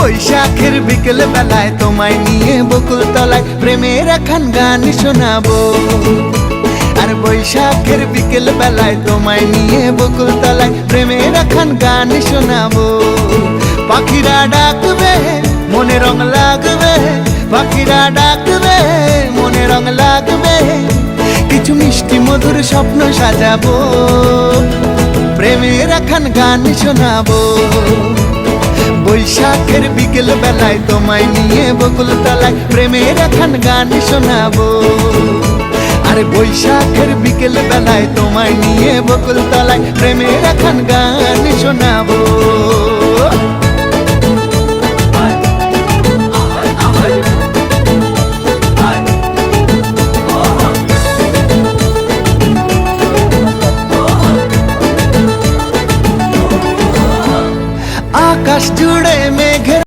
বৈশাখের বিকেল বেলায় তোমায় নিয়ে বকুল তলায় প্রেমের একখান গান শোনাবো। আর বৈশাখের বিকেল বেলায় তোমায় নিয়ে বকুল তলায় প্রেমের একখান গান শোনাবো। পাখিরা ডাকবে মনে রং লাগবে, পাখিরা ডাকবে মনে রং লাগবে, কিছু মিষ্টি মধুর স্বপ্ন সাজাবো, প্রেমের একখান গান শোনাবো। বৈশাখের বিকেল বেলায় তোমায় নিয়ে বকুল তলায় প্রেমের একখান গান শোনাবো। আর বৈশাখের বিকেল বেলায় তোমায় নিয়ে বকুল তলায় প্রেমের একখান গান শোনাবো।